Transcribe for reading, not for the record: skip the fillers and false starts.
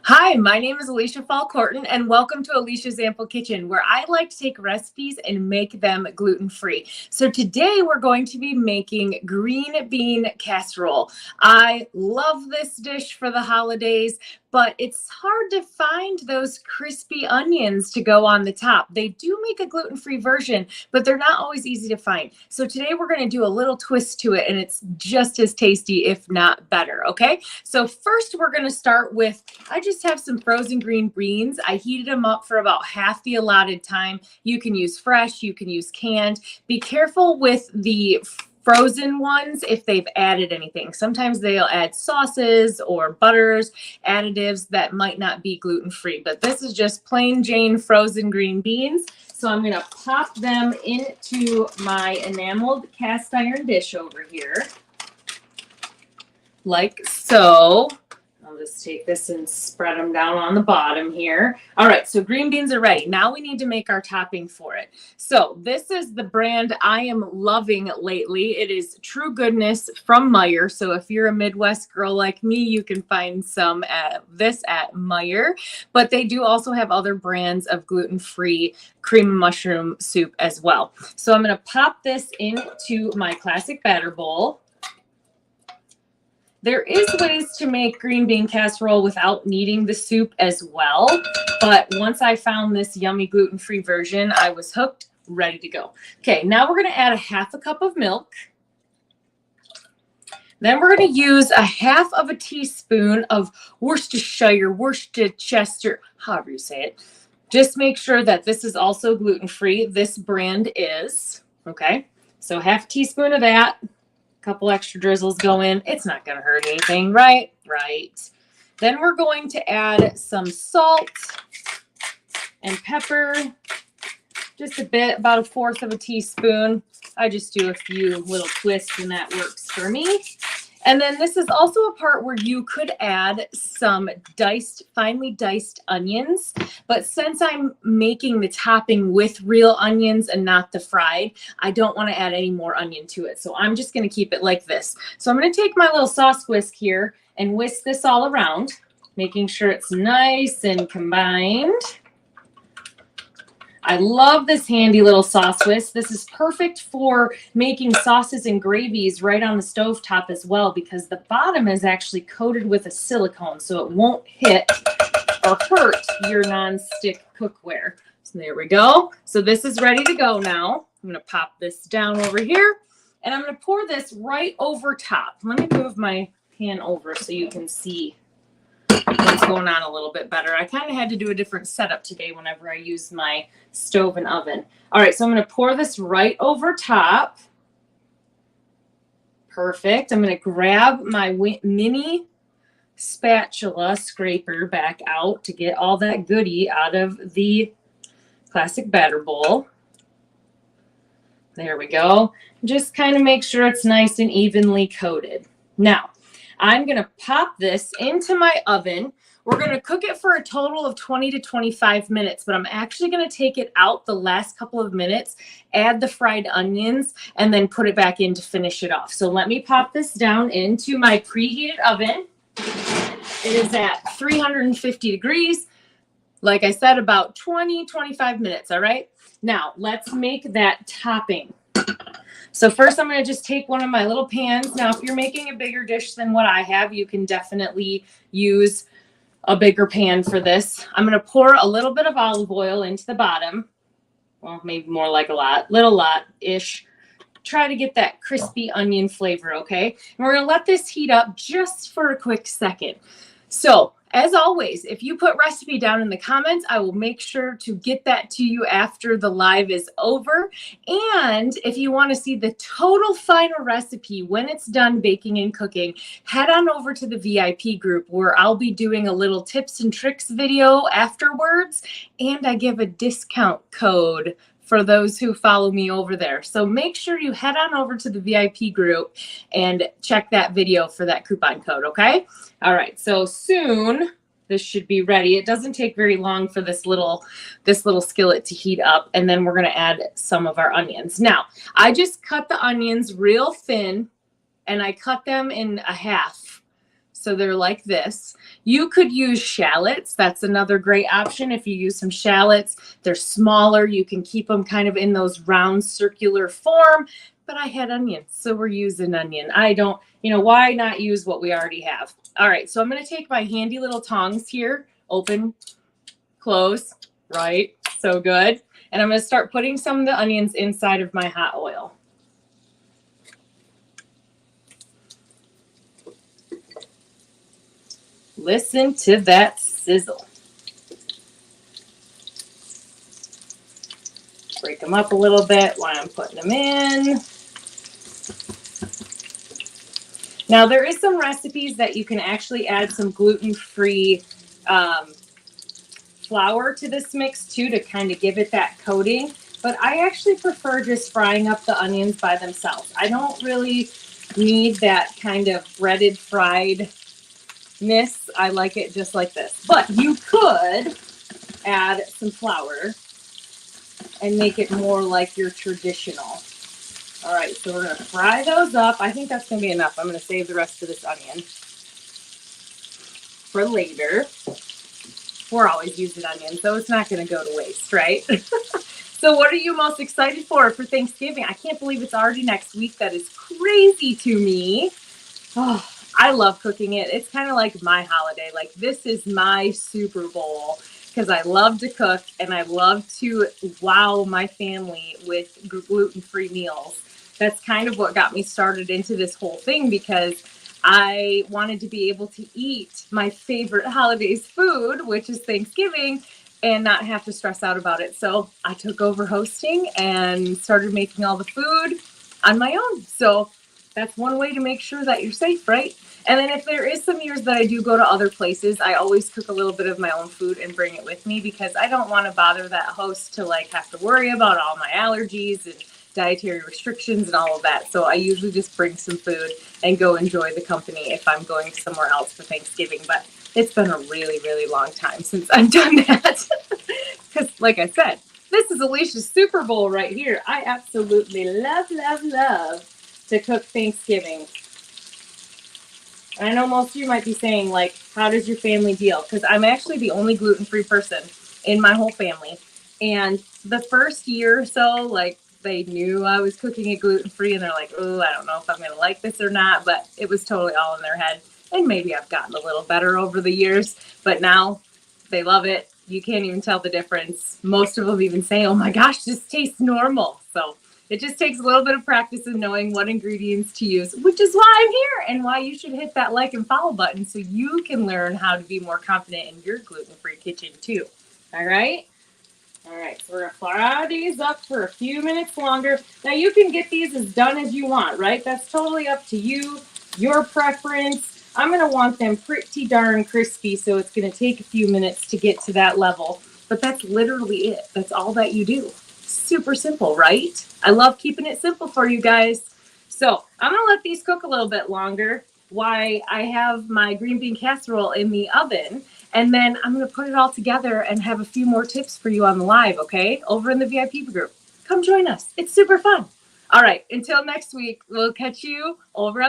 Hi, my name is Alicia Falcorton, and welcome to Alicia's Ample Kitchen, where I like to take recipes and make them gluten-free. So today we're going to be making green bean casserole. I love this dish for the holidays, but it's hard to find those crispy onions to go on the top. They do make a gluten-free version, but they're not always easy to find. So today we're going to do a little twist to it, and it's just as tasty, if not better, okay? So first we're going to start with, I just have some frozen green beans. I heated them up for about half the allotted time. You can use fresh, you can use canned. Be careful with the frozen ones if they've added anything. Sometimes they'll add sauces or butters, additives that might not be gluten-free, but this is just plain Jane frozen green beans. So I'm going to pop them into my enameled cast iron dish over here, like so. I'll just take this and spread them down on the bottom here. All right, so green beans are ready. Now we need to make our topping for it. So this is the brand I am loving lately. It is True Goodness from Meijer. So if you're a Midwest girl like me, you can find some at Meijer. But they do also have other brands of gluten-free cream and mushroom soup as well. So I'm going to pop this into my classic batter bowl. There is ways to make green bean casserole without needing the soup as well. But once I found this yummy gluten-free version, I was hooked, ready to go. Okay, now we're going to add a half a cup of milk. Then we're going to use a half of a teaspoon of Worcestershire, however you say it. Just make sure that this is also gluten-free. This brand is, okay? So half a teaspoon of that. Couple extra drizzles go in. It's not going to hurt anything, right? Right. Then we're going to add some salt and pepper, just a bit, about 1/4 of a teaspoon. I just do a few little twists and that works for me. And then this is also a part where you could add some finely diced onions. But since I'm making the topping with real onions and not the fried, I don't want to add any more onion to it. So I'm just going to keep it like this. So I'm going to take my little sauce whisk here and whisk this all around, making sure it's nice and combined. I love this handy little sauce whisk. This is perfect for making sauces and gravies right on the stove top as well, because the bottom is actually coated with a silicone, so it won't hit or hurt your non-stick cookware. So there we go. So this is ready to go now. I'm going to pop this down over here, and I'm going to pour this right over top. Let me move my pan over so you can see what's going on a little bit better. I kind of had to do a different setup today whenever I use my stove and oven. All right, so I'm going to pour this right over top. Perfect. I'm going to grab my mini spatula scraper back out to get all that goodie out of the classic batter bowl. There we go. Just kind of make sure it's nice and evenly coated. Now, I'm going to pop this into my oven. We're going to cook it for a total of 20 to 25 minutes, but I'm actually going to take it out the last couple of minutes, add the fried onions, and then put it back in to finish it off. So let me pop this down into my preheated oven. It is at 350 degrees. Like I said, about 20-25 minutes, all right? Now, let's make that topping. So first I'm going to just take one of my little pans. Now, if you're making a bigger dish than what I have, you can definitely use a bigger pan for this. I'm going to pour a little bit of olive oil into the bottom. Well, maybe more like a little lot-ish. Try to get that crispy onion flavor, okay? And we're going to let this heat up just for a quick second. So, as always, if you put recipe down in the comments, I will make sure to get that to you after the live is over. And if you want to see the total final recipe when it's done baking and cooking, head on over to the VIP group where I'll be doing a little tips and tricks video afterwards. And I give a discount code for those who follow me over there. So make sure you head on over to the VIP group and check that video for that coupon code, okay? All right, so soon this should be ready. It doesn't take very long for this little skillet to heat up, and then we're gonna add some of our onions. Now, I just cut the onions real thin, and I cut them in a half. So they're like this. You could use shallots. That's another great option. If you use some shallots, they're smaller. You can keep them kind of in those round circular form. But I had onions, so we're using onion. I don't, why not use what we already have? All right, so I'm going to take my handy little tongs here. Open, close, right? So good. And I'm going to start putting some of the onions inside of my hot oil. Listen to that sizzle. Break them up a little bit while I'm putting them in. Now, there is some recipes that you can actually add some gluten-free flour to this mix too to kind of give it that coating. But I actually prefer just frying up the onions by themselves. I don't really need that kind of breaded friedness. I like it just like this. But you could add some flour and make it more like your traditional. All right, so we're going to fry those up. I think that's going to be enough. I'm going to save the rest of this onion for later. We're always using onions, so it's not going to go to waste, right? So what are you most excited for Thanksgiving? I can't believe it's already next week. That is crazy to me. Oh, I love cooking it. It's kind of like my holiday. Like, this is my Super Bowl because I love to cook and I love to wow my family with gluten-free meals. That's kind of what got me started into this whole thing, because I wanted to be able to eat my favorite holidays food, which is Thanksgiving, and not have to stress out about it. So I took over hosting and started making all the food on my own. So that's one way to make sure that you're safe, right? And then if there is some years that I do go to other places, I always cook a little bit of my own food and bring it with me, because I don't want to bother that host to have to worry about all my allergies and dietary restrictions and all of that. So I usually just bring some food and go enjoy the company if I'm going somewhere else for Thanksgiving. But it's been a really, really long time since I've done that. Because like I said, this is Alicia's Super Bowl right here. I absolutely love, love, love to cook Thanksgiving. And I know most of you might be saying, how does your family deal? Because I'm actually the only gluten-free person in my whole family. And the first year or so, they knew I was cooking it gluten-free, and they're like, oh, I don't know if I'm going to like this or not. But it was totally all in their head. And maybe I've gotten a little better over the years. But now they love it. You can't even tell the difference. Most of them even say, oh my gosh, this tastes normal. So it just takes a little bit of practice and knowing what ingredients to use, which is why I'm here and why you should hit that like and follow button so you can learn how to be more confident in your gluten-free kitchen too. All right? All right, so we're going to fry these up for a few minutes longer. Now, you can get these as done as you want, right? That's totally up to you, your preference. I'm going to want them pretty darn crispy, so it's going to take a few minutes to get to that level. But that's literally it. That's all that you do. Super simple, right? I love keeping it simple for you guys. So I'm going to let these cook a little bit longer while I have my green bean casserole in the oven. And then I'm going to put it all together and have a few more tips for you on the live, okay? Over in the VIP group. Come join us. It's super fun. All right, until next week, we'll catch you over on the